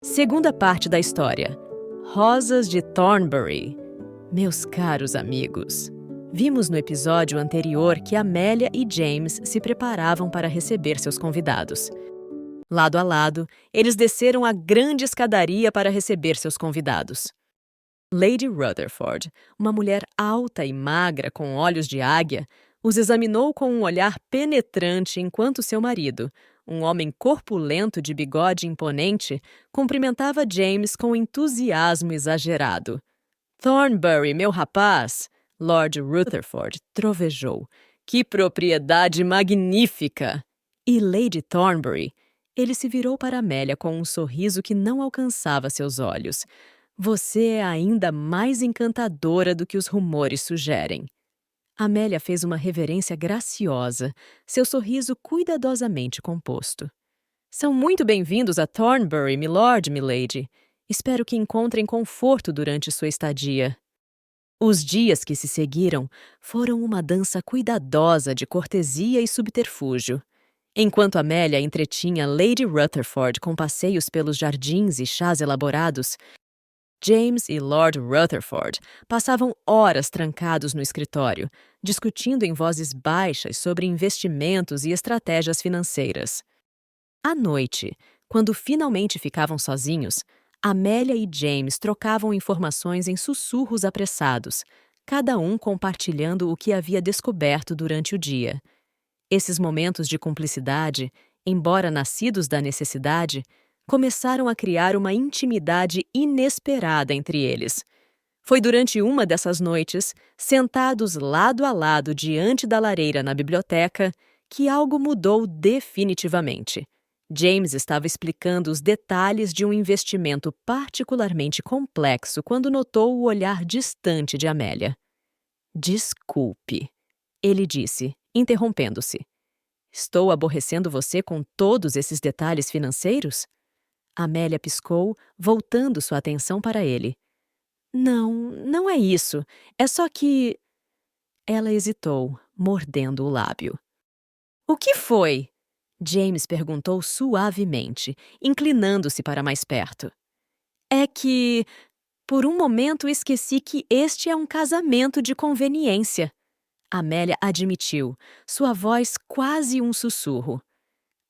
Segunda parte da história. Rosas de Thornbury. Meus caros amigos, vimos no episódio anterior que Amélia e James se preparavam para receber seus convidados. Lado a lado, eles desceram a grande escadaria para receber seus convidados. Lady Rutherford, uma mulher alta e magra com olhos de águia, os examinou com um olhar penetrante enquanto seu marido, um homem corpulento de bigode imponente, cumprimentava James com entusiasmo exagerado. "Thornbury, meu rapaz!" Lord Rutherford trovejou. "Que propriedade magnífica!" E Lady Thornbury? Ele se virou para Amélia com um sorriso que não alcançava seus olhos. "Você é ainda mais encantadora do que os rumores sugerem." Amélia fez uma reverência graciosa, seu sorriso cuidadosamente composto. "São muito bem-vindos a Thornbury, milord, milady. Espero que encontrem conforto durante sua estadia." Os dias que se seguiram foram uma dança cuidadosa de cortesia e subterfúgio. Enquanto Amélia entretinha Lady Rutherford com passeios pelos jardins e chás elaborados, James e Lord Rutherford passavam horas trancados no escritório, discutindo em vozes baixas sobre investimentos e estratégias financeiras. À noite, quando finalmente ficavam sozinhos, Amélia e James trocavam informações em sussurros apressados, cada um compartilhando o que havia descoberto durante o dia. Esses momentos de cumplicidade, embora nascidos da necessidade, começaram a criar uma intimidade inesperada entre eles. Foi durante uma dessas noites, sentados lado a lado diante da lareira na biblioteca, que algo mudou definitivamente. James estava explicando os detalhes de um investimento particularmente complexo quando notou o olhar distante de Amélia. "Desculpe", ele disse, interrompendo-se. "Estou aborrecendo você com todos esses detalhes financeiros?" Amélia piscou, voltando sua atenção para ele. Não, não é isso. É só que..." Ela hesitou, mordendo o lábio. "O que foi?" James perguntou suavemente, inclinando-se para mais perto. "É que, por um momento, esqueci que este é um casamento de conveniência." Amélia admitiu, sua voz quase um sussurro.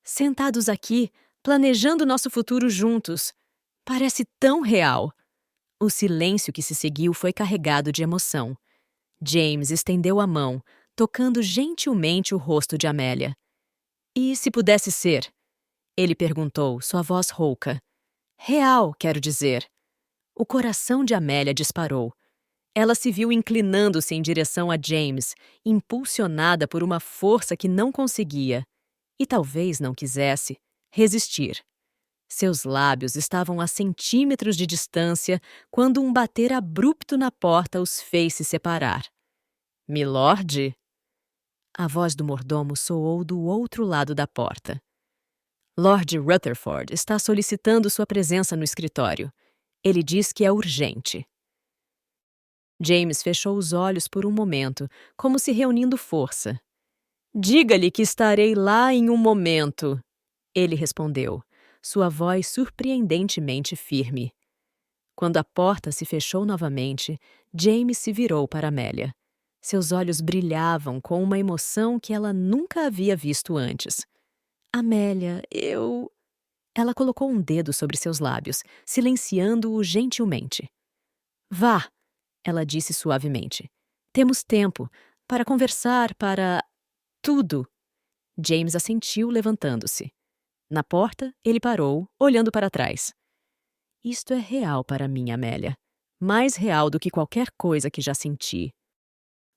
"Sentados aqui, planejando nosso futuro juntos. Parece tão real." O silêncio que se seguiu foi carregado de emoção. James estendeu a mão, tocando gentilmente o rosto de Amélia. "E se pudesse ser?" Ele perguntou, sua voz rouca. "Real, quero dizer." O coração de Amélia disparou. Ela se viu inclinando-se em direção a James, impulsionada por uma força que não conseguia, e talvez não quisesse, resistir. Seus lábios estavam a centímetros de distância quando um bater abrupto na porta os fez se separar. "Milord?" A voz do mordomo soou do outro lado da porta. "Lord Rutherford está solicitando sua presença no escritório. Ele diz que é urgente." James fechou os olhos por um momento, como se reunindo força. "Diga-lhe que estarei lá em um momento," ele respondeu, sua voz surpreendentemente firme. Quando a porta se fechou novamente, James se virou para Amélia. Seus olhos brilhavam com uma emoção que ela nunca havia visto antes. "Amélia, eu..." Ela colocou um dedo sobre seus lábios, silenciando-o gentilmente. "Vá," ela disse suavemente. "Temos tempo para conversar, para... tudo." James assentiu, levantando-se. Na porta, ele parou, olhando para trás. "Isto é real para mim, Amélia. Mais real do que qualquer coisa que já senti."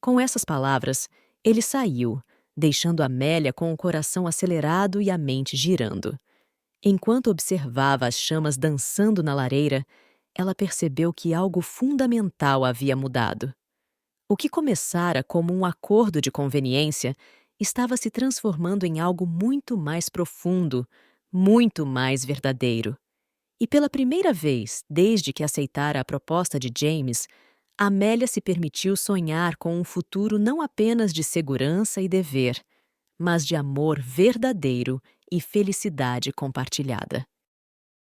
Com essas palavras, ele saiu, deixando Amélia com o coração acelerado e a mente girando. Enquanto observava as chamas dançando na lareira, ela percebeu que algo fundamental havia mudado. O que começara como um acordo de conveniência estava se transformando em algo muito mais profundo, muito mais verdadeiro. E pela primeira vez, desde que aceitara a proposta de James, Amélia se permitiu sonhar com um futuro não apenas de segurança e dever, mas de amor verdadeiro e felicidade compartilhada.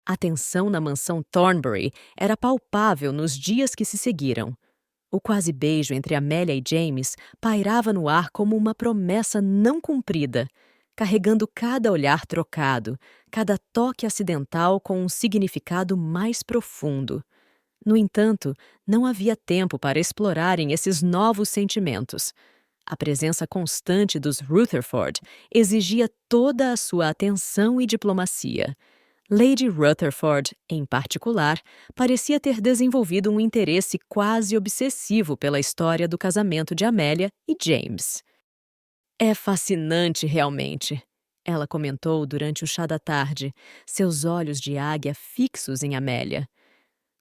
A tensão na mansão Thornbury era palpável nos dias que se seguiram. O quase beijo entre Amélia e James pairava no ar como uma promessa não cumprida, carregando cada olhar trocado, cada toque acidental com um significado mais profundo. No entanto, não havia tempo para explorarem esses novos sentimentos. A presença constante dos Rutherford exigia toda a sua atenção e diplomacia. Lady Rutherford, em particular, parecia ter desenvolvido um interesse quase obsessivo pela história do casamento de Amélia e James. É fascinante, realmente, ela comentou durante o chá da tarde, seus olhos de águia fixos em Amélia.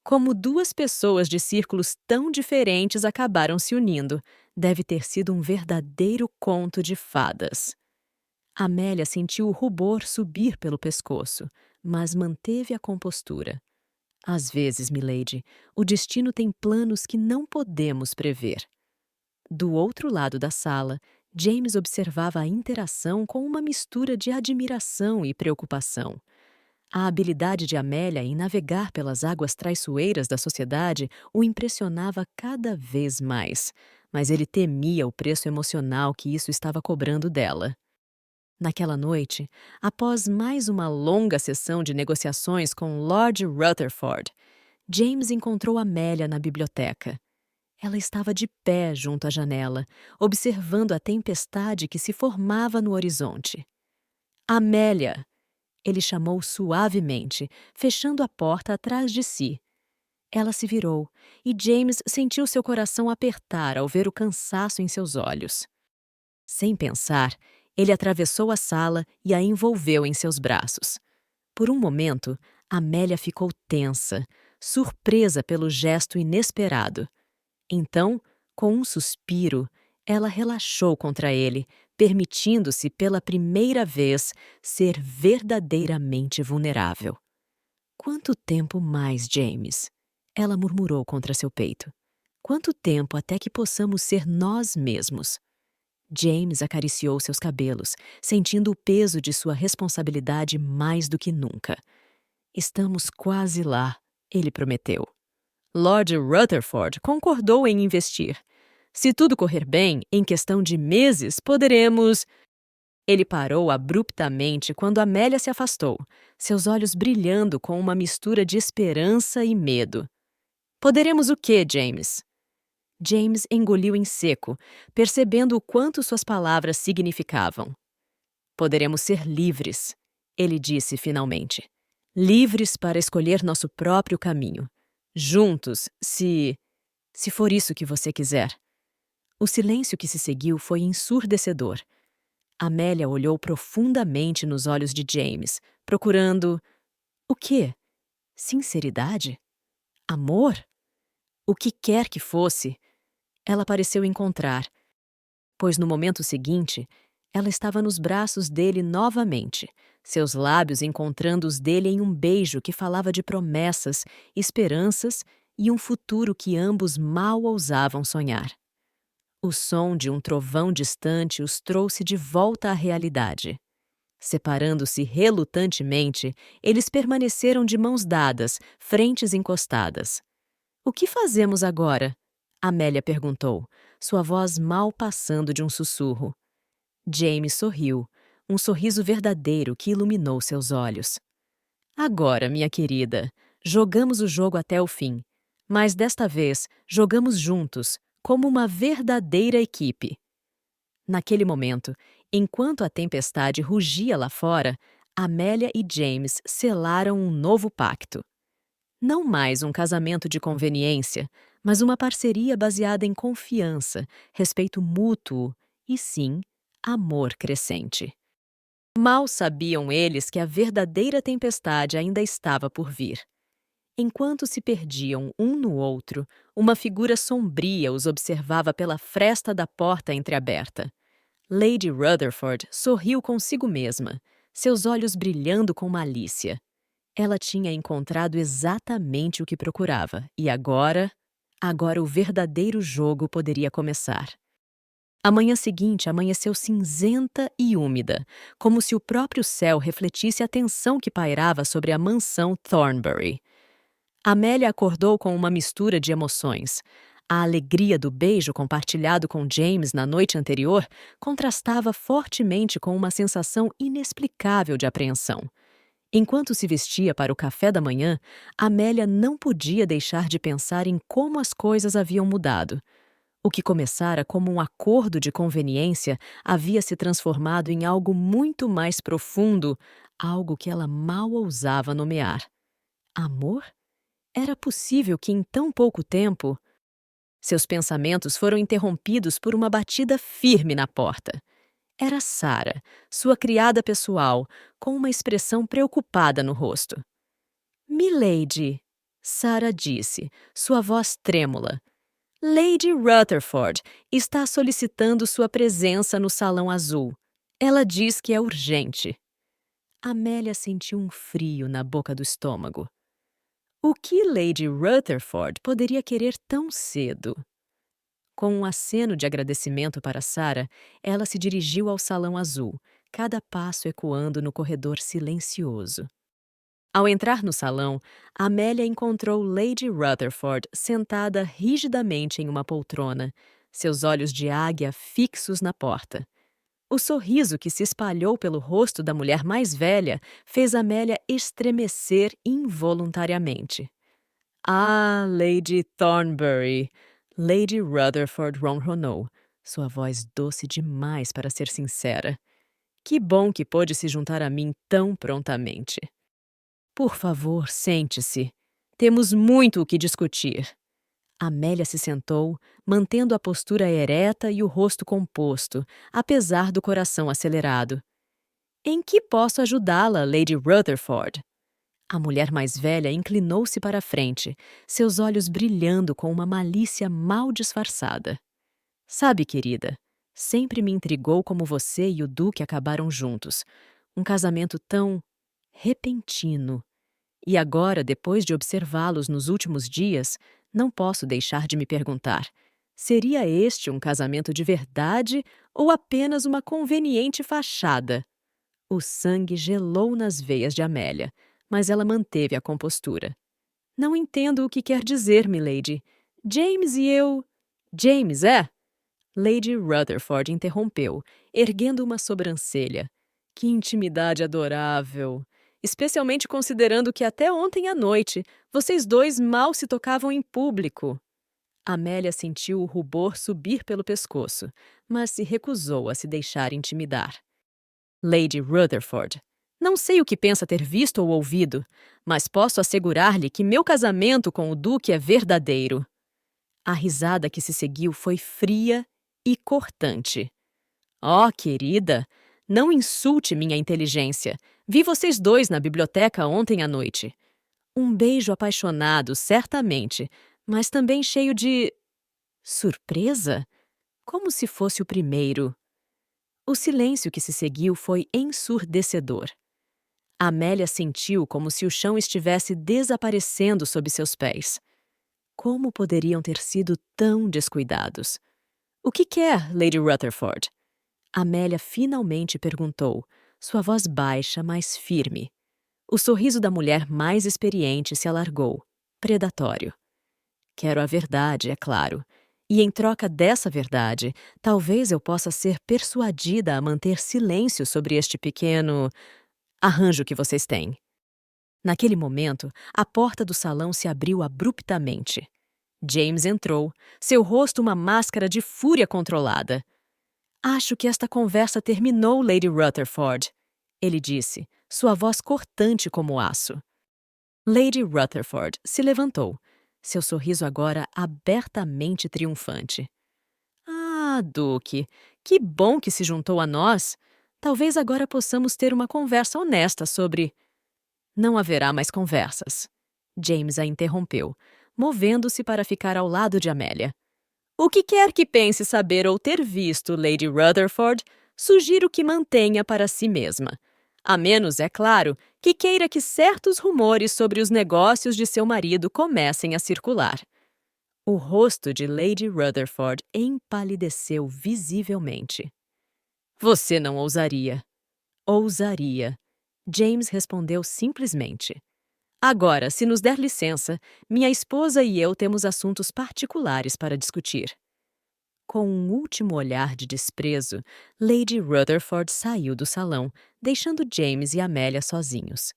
Como duas pessoas de círculos tão diferentes acabaram se unindo, deve ter sido um verdadeiro conto de fadas. Amélia sentiu o rubor subir pelo pescoço, mas manteve a compostura. Às vezes, milady, o destino tem planos que não podemos prever. Do outro lado da sala, James observava a interação com uma mistura de admiração e preocupação. A habilidade de Amélia em navegar pelas águas traiçoeiras da sociedade o impressionava cada vez mais, mas ele temia o preço emocional que isso estava cobrando dela. Naquela noite, após mais uma longa sessão de negociações com Lord Rutherford, James encontrou Amélia na biblioteca. Ela estava de pé junto à janela, observando a tempestade que se formava no horizonte. Amélia! Ele chamou suavemente, fechando a porta atrás de si. Ela se virou, e James sentiu seu coração apertar ao ver o cansaço em seus olhos. Sem pensar, ele atravessou a sala e a envolveu em seus braços. Por um momento, Amélia ficou tensa, surpresa pelo gesto inesperado. Então, com um suspiro, ela relaxou contra ele, permitindo-se pela primeira vez ser verdadeiramente vulnerável. Quanto tempo mais, James? Ela murmurou contra seu peito. Quanto tempo até que possamos ser nós mesmos? James acariciou seus cabelos, sentindo o peso de sua responsabilidade mais do que nunca. Estamos quase lá, ele prometeu. Lord Rutherford concordou em investir. Se tudo correr bem, em questão de meses, poderemos... Ele parou abruptamente quando Amélia se afastou, seus olhos brilhando com uma mistura de esperança e medo. Poderemos o quê, James? James engoliu em seco, percebendo o quanto suas palavras significavam. Poderemos ser livres, ele disse finalmente. Livres para escolher nosso próprio caminho. Juntos, se for isso que você quiser. O silêncio que se seguiu foi ensurdecedor. Amélia olhou profundamente nos olhos de James, procurando... O quê? Sinceridade? Amor? O que quer que fosse, ela pareceu encontrar, pois no momento seguinte, ela estava nos braços dele novamente, seus lábios encontrando os dele em um beijo que falava de promessas, esperanças e um futuro que ambos mal ousavam sonhar. O som de um trovão distante os trouxe de volta à realidade. Separando-se relutantemente, eles permaneceram de mãos dadas, frentes encostadas. O que fazemos agora? Amélia perguntou, sua voz mal passando de um sussurro. James sorriu, um sorriso verdadeiro que iluminou seus olhos. Agora, minha querida, jogamos o jogo até o fim, mas desta vez jogamos juntos, como uma verdadeira equipe. Naquele momento, enquanto a tempestade rugia lá fora, Amélia e James selaram um novo pacto. Não mais um casamento de conveniência, mas uma parceria baseada em confiança, respeito mútuo e, sim, amor crescente. Mal sabiam eles que a verdadeira tempestade ainda estava por vir. Enquanto se perdiam um no outro, uma figura sombria os observava pela fresta da porta entreaberta. Lady Rutherford sorriu consigo mesma, seus olhos brilhando com malícia. Ela tinha encontrado exatamente o que procurava, e agora o verdadeiro jogo poderia começar. A manhã seguinte amanheceu cinzenta e úmida, como se o próprio céu refletisse a tensão que pairava sobre a mansão Thornbury. Amélia acordou com uma mistura de emoções. A alegria do beijo compartilhado com James na noite anterior contrastava fortemente com uma sensação inexplicável de apreensão. Enquanto se vestia para o café da manhã, Amélia não podia deixar de pensar em como as coisas haviam mudado. O que começara como um acordo de conveniência havia se transformado em algo muito mais profundo, algo que ela mal ousava nomear. Amor? Era possível que em tão pouco tempo... Seus pensamentos foram interrompidos por uma batida firme na porta. Era Sarah, sua criada pessoal, com uma expressão preocupada no rosto. "Milady", Sarah disse, sua voz trêmula. "Lady Rutherford está solicitando sua presença no Salão Azul. Ela diz que é urgente." Amélia sentiu um frio na boca do estômago. O que Lady Rutherford poderia querer tão cedo? Com um aceno de agradecimento para Sarah, ela se dirigiu ao Salão Azul, cada passo ecoando no corredor silencioso. Ao entrar no salão, Amélia encontrou Lady Rutherford sentada rigidamente em uma poltrona, seus olhos de águia fixos na porta. O sorriso que se espalhou pelo rosto da mulher mais velha fez Amélia estremecer involuntariamente. "Ah, Lady Thornbury!" Lady Rutherford ronronou, sua voz doce demais para ser sincera. "Que bom que pôde se juntar a mim tão prontamente." "Por favor, sente-se. Temos muito o que discutir." Amélia se sentou, mantendo a postura ereta e o rosto composto, apesar do coração acelerado. "Em que posso ajudá-la, Lady Rutherford?" A mulher mais velha inclinou-se para a frente, seus olhos brilhando com uma malícia mal disfarçada. "Sabe, querida, sempre me intrigou como você e o Duque acabaram juntos. Um casamento tão... repentino. E agora, depois de observá-los nos últimos dias, não posso deixar de me perguntar: seria este um casamento de verdade ou apenas uma conveniente fachada?" O sangue gelou nas veias de Amélia, mas ela manteve a compostura. "Não entendo o que quer dizer, milady. James e eu..." "James, é?" Lady Rutherford interrompeu, erguendo uma sobrancelha. "Que intimidade adorável! Especialmente considerando que até ontem à noite vocês dois mal se tocavam em público." Amélia sentiu o rubor subir pelo pescoço, mas se recusou a se deixar intimidar. "Lady Rutherford, não sei o que pensa ter visto ou ouvido, mas posso assegurar-lhe que meu casamento com o Duque é verdadeiro." A risada que se seguiu foi fria e cortante. "Oh, querida, não insulte minha inteligência. Vi vocês dois na biblioteca ontem à noite." Um beijo apaixonado, certamente, mas também cheio de... surpresa? Como se fosse o primeiro. O silêncio que se seguiu foi ensurdecedor. Amélia sentiu como se o chão estivesse desaparecendo sob seus pés. Como poderiam ter sido tão descuidados? "O que quer, Lady Rutherford?" Amélia finalmente perguntou, sua voz baixa, mas firme. O sorriso da mulher mais experiente se alargou, predatório. "Quero a verdade, é claro. E em troca dessa verdade, talvez eu possa ser persuadida a manter silêncio sobre este pequeno arranjo que vocês têm." Naquele momento, a porta do salão se abriu abruptamente. James entrou, seu rosto uma máscara de fúria controlada. "Acho que esta conversa terminou, Lady Rutherford", ele disse, sua voz cortante como aço. Lady Rutherford se levantou, seu sorriso agora abertamente triunfante. "Ah, Duque, que bom que se juntou a nós. Talvez agora possamos ter uma conversa honesta sobre..." "Não haverá mais conversas." James a interrompeu, movendo-se para ficar ao lado de Amélia. "O que quer que pense saber ou ter visto, Lady Rutherford, sugiro que mantenha para si mesma. A menos, é claro, que queira que certos rumores sobre os negócios de seu marido comecem a circular." O rosto de Lady Rutherford empalideceu visivelmente. Você não ousaria. Ousaria. James respondeu simplesmente. Agora, se nos der licença, minha esposa e eu temos assuntos particulares para discutir. Com um último olhar de desprezo, Lady Rutherford saiu do salão, deixando James e Amélia sozinhos.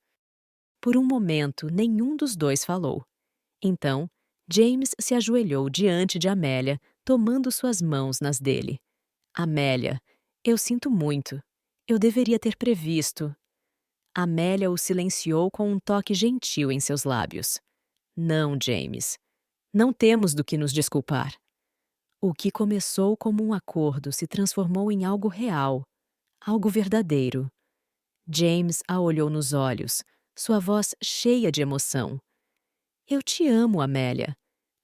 Por um momento, nenhum dos dois falou. Então, James se ajoelhou diante de Amélia, tomando suas mãos nas dele. Amélia, eu sinto muito. Eu deveria ter previsto. Amélia o silenciou com um toque gentil em seus lábios. Não, James. Não temos do que nos desculpar. O que começou como um acordo se transformou em algo real, algo verdadeiro. James a olhou nos olhos, sua voz cheia de emoção. Eu te amo, Amélia.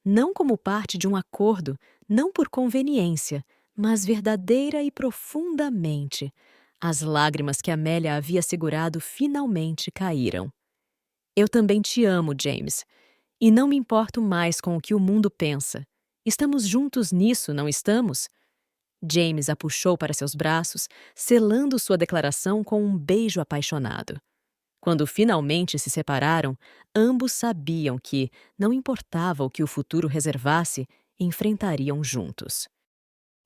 Não como parte de um acordo, não por conveniência, mas verdadeira e profundamente. As lágrimas que Amélia havia segurado finalmente caíram. Eu também te amo, James, e não me importo mais com o que o mundo pensa. Estamos juntos nisso, não estamos? James a puxou para seus braços, selando sua declaração com um beijo apaixonado. Quando finalmente se separaram, ambos sabiam que, não importava o que o futuro reservasse, enfrentariam juntos.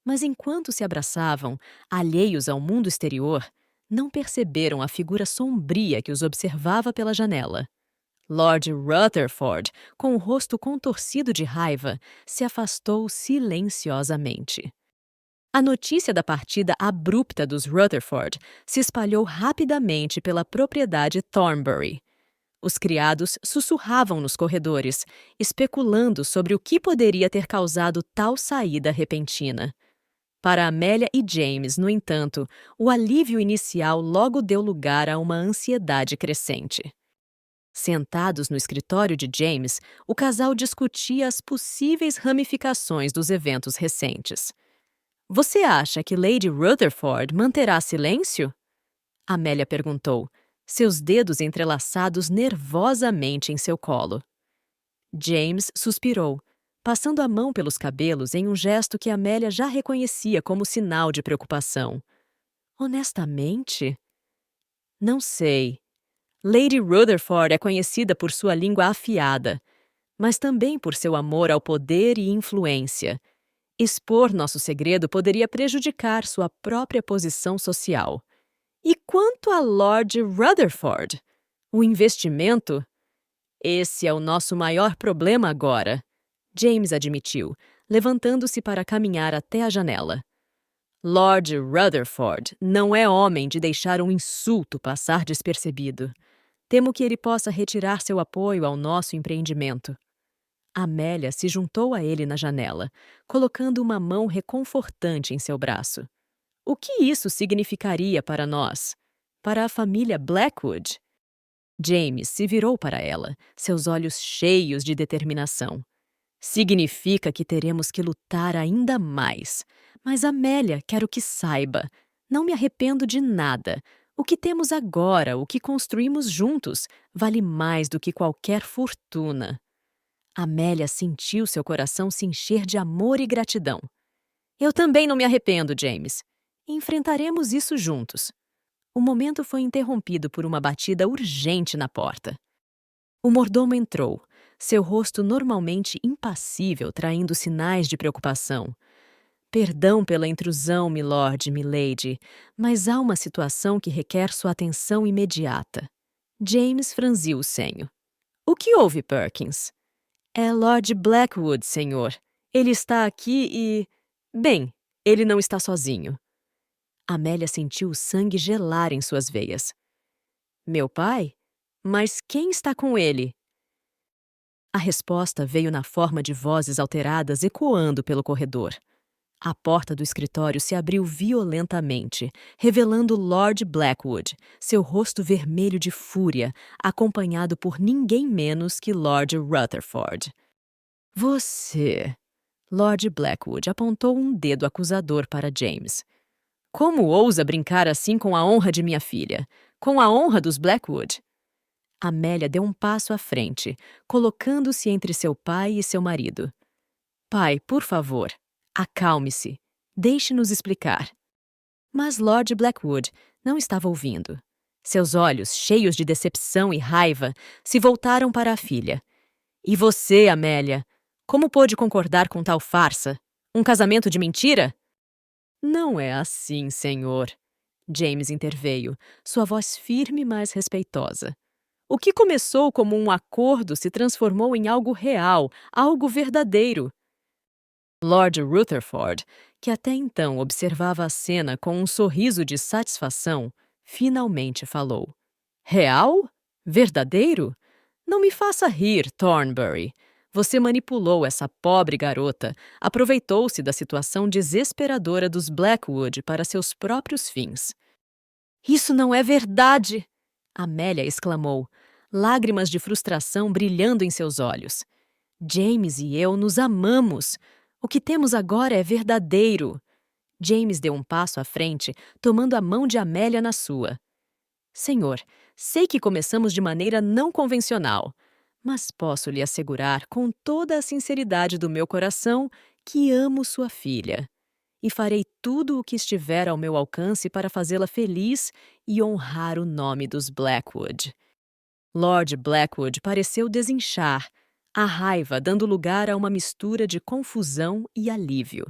Mas enquanto se abraçavam, alheios ao mundo exterior, não perceberam a figura sombria que os observava pela janela. Lord Rutherford, com o rosto contorcido de raiva, se afastou silenciosamente. A notícia da partida abrupta dos Rutherford se espalhou rapidamente pela propriedade Thornbury. Os criados sussurravam nos corredores, especulando sobre o que poderia ter causado tal saída repentina. Para Amélia e James, no entanto, o alívio inicial logo deu lugar a uma ansiedade crescente. Sentados no escritório de James, o casal discutia as possíveis ramificações dos eventos recentes. Você acha que Lady Rutherford manterá silêncio? Amélia perguntou, seus dedos entrelaçados nervosamente em seu colo. James suspirou, passando a mão pelos cabelos em um gesto que Amélia já reconhecia como sinal de preocupação. Honestamente? Não sei. Lady Rutherford é conhecida por sua língua afiada, mas também por seu amor ao poder e influência. Expor nosso segredo poderia prejudicar sua própria posição social. E quanto a Lord Rutherford? O investimento? Esse é o nosso maior problema agora, James admitiu, levantando-se para caminhar até a janela. Lord Rutherford não é homem de deixar um insulto passar despercebido. Temo que ele possa retirar seu apoio ao nosso empreendimento. Amélia se juntou a ele na janela, colocando uma mão reconfortante em seu braço. O que isso significaria para nós? Para a família Blackwood? James se virou para ela, seus olhos cheios de determinação. Significa que teremos que lutar ainda mais. Mas, Amélia, quero que saiba. Não me arrependo de nada. O que temos agora, o que construímos juntos, vale mais do que qualquer fortuna. Amélia sentiu seu coração se encher de amor e gratidão. Eu também não me arrependo, James. Enfrentaremos isso juntos. O momento foi interrompido por uma batida urgente na porta. O mordomo entrou, seu rosto normalmente impassível, traindo sinais de preocupação. Perdão pela intrusão, milord, milady, mas há uma situação que requer sua atenção imediata. James franziu o senho. O que houve, Perkins? É Lord Blackwood, senhor. Ele está aqui e... Bem, ele não está sozinho. Amélia sentiu o sangue gelar em suas veias. Meu pai? Mas quem está com ele? A resposta veio na forma de vozes alteradas ecoando pelo corredor. A porta do escritório se abriu violentamente, revelando Lord Blackwood, seu rosto vermelho de fúria, acompanhado por ninguém menos que Lord Rutherford. Você... Lord Blackwood apontou um dedo acusador para James. Como ousa brincar assim com a honra de minha filha? Com a honra dos Blackwood? Amélia deu um passo à frente, colocando-se entre seu pai e seu marido. Pai, por favor, acalme-se. Deixe-nos explicar. Mas Lord Blackwood não estava ouvindo. Seus olhos, cheios de decepção e raiva, se voltaram para a filha. E você, Amélia? Como pôde concordar com tal farsa? Um casamento de mentira? Não é assim, senhor. James interveio, sua voz firme, mas respeitosa. O que começou como um acordo se transformou em algo real, algo verdadeiro. Lord Rutherford, que até então observava a cena com um sorriso de satisfação, finalmente falou. Real? Verdadeiro? Não me faça rir, Thornbury. Você manipulou essa pobre garota, aproveitou-se da situação desesperadora dos Blackwood para seus próprios fins. Isso não é verdade! Amélia exclamou, lágrimas de frustração brilhando em seus olhos. James e eu nos amamos. O que temos agora é verdadeiro. James deu um passo à frente, tomando a mão de Amélia na sua. Senhor, sei que começamos de maneira não convencional, mas posso lhe assegurar com toda a sinceridade do meu coração que amo sua filha. E farei tudo o que estiver ao meu alcance para fazê-la feliz e honrar o nome dos Blackwood. Lord Blackwood pareceu desinchar, a raiva dando lugar a uma mistura de confusão e alívio.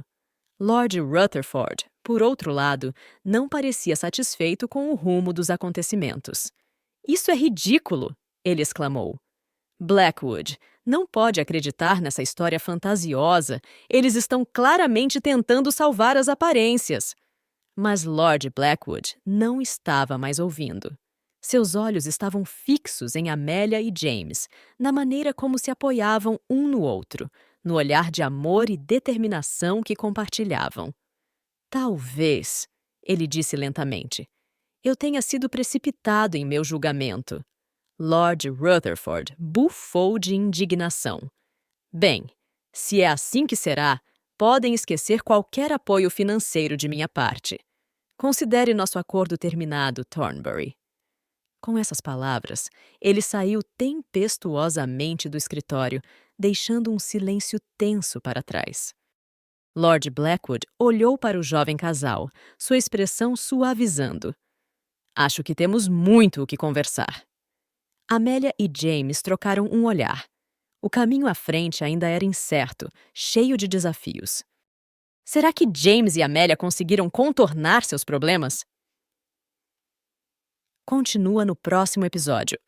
Lord Rutherford, por outro lado, não parecia satisfeito com o rumo dos acontecimentos. Isso é ridículo! Ele exclamou. Blackwood, não pode acreditar nessa história fantasiosa. Eles estão claramente tentando salvar as aparências. Mas Lord Blackwood não estava mais ouvindo. Seus olhos estavam fixos em Amélia e James, na maneira como se apoiavam um no outro, no olhar de amor e determinação que compartilhavam. Talvez, ele disse lentamente, eu tenha sido precipitado em meu julgamento. Lord Rutherford bufou de indignação. Bem, se é assim que será, podem esquecer qualquer apoio financeiro de minha parte. Considere nosso acordo terminado, Thornbury. Com essas palavras, ele saiu tempestuosamente do escritório, deixando um silêncio tenso para trás. Lord Blackwood olhou para o jovem casal, sua expressão suavizando. Acho que temos muito o que conversar. Amélia e James trocaram um olhar. O caminho à frente ainda era incerto, cheio de desafios. Será que James e Amélia conseguiram contornar seus problemas? Continua no próximo episódio.